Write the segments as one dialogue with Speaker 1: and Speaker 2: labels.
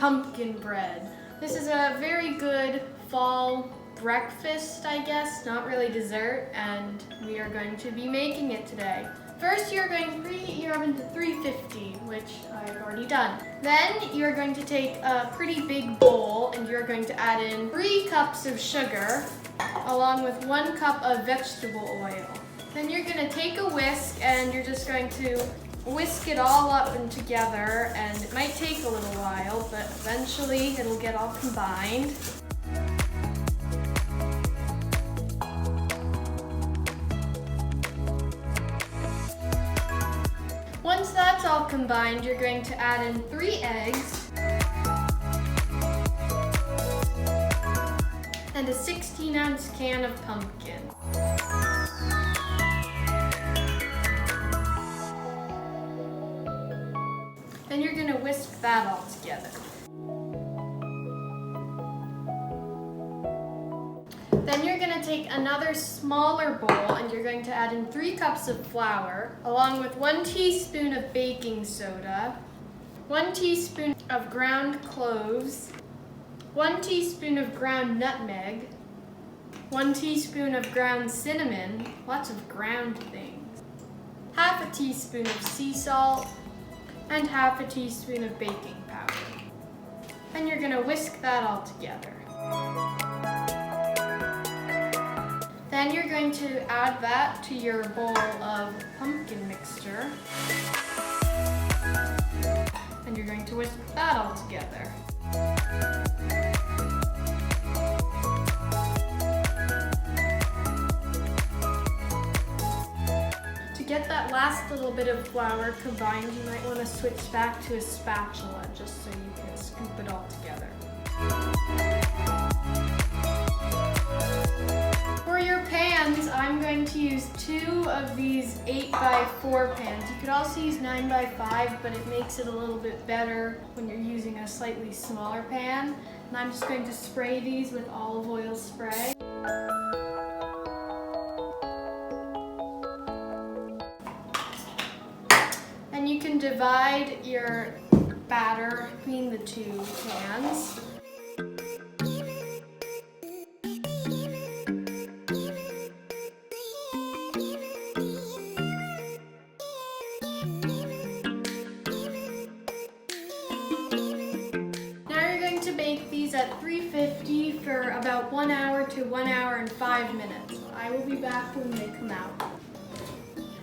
Speaker 1: pumpkin bread. This is a very good fall breakfast, I guess, not really dessert, and we are going to be making it today. First, you're going to preheat your oven to 350, which I've already done. Then you're going to take a pretty big bowl and you're going to add in 3 cups of sugar along with 1 cup of vegetable oil. Then you're going to take a whisk and you're just going to whisk it all up and together, and it might take a little while, but eventually it'll get all combined. Once that's all combined, you're going to add in 3 eggs and a 16-ounce can of pumpkin. Then you're going to whisk that all together. Then you're going to take another smaller bowl and you're going to add in 3 cups of flour, along with 1 teaspoon of baking soda, 1 teaspoon of ground cloves, 1 teaspoon of ground nutmeg, 1 teaspoon of ground cinnamon, lots of ground things, half a teaspoon of sea salt, and half a teaspoon of baking powder. Then you're going to whisk that all together. Then you're going to add that to your bowl of pumpkin mixture. And you're going to whisk that all together. To get that last little bit of flour combined, you might want to switch back to a spatula just so you can scoop it all together. For your pans, I'm going to use 2 of these 8x4 pans. You could also use 9x5, but it makes it a little bit better when you're using a slightly smaller pan. And I'm just going to spray these with olive oil spray. And you can divide your batter between the 2 pans. Now you're going to bake these at 350 for about 1 hour to 1 hour and 5 minutes. I will be back when they come out.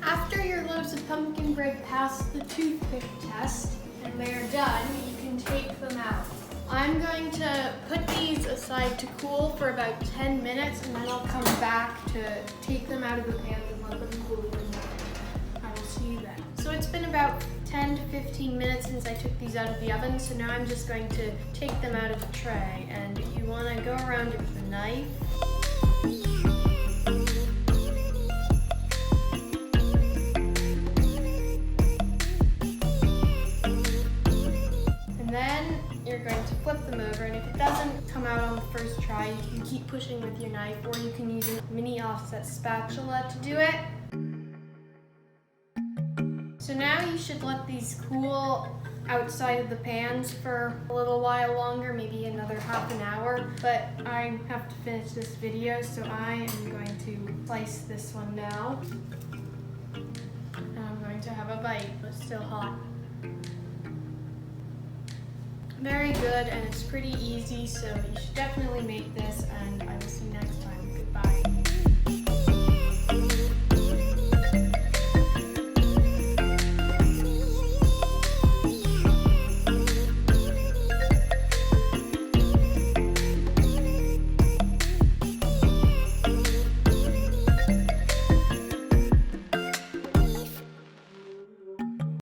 Speaker 1: After your loaves of pumpkin bread pass the toothpick test and they're done, you can take them out. I'm going to put these aside to cool for about 10 minutes and then I'll come back to take them out of the pan and let them cool even more. I will see you then. So it's been about 10 to 15 minutes since I took these out of the oven, so now I'm just going to take them out of the tray, and you want to go around it with a knife. You're going to flip them over, and if it doesn't come out on the first try, you can keep pushing with your knife, or you can use a mini offset spatula to do it. So now you should let these cool outside of the pans for a little while longer, maybe another half an hour, but I have to finish this video, so I am going to slice this one now. And I'm going to have a bite, but still hot. Very good, and it's pretty easy, so you should definitely make this, and I will see you next time. Goodbye.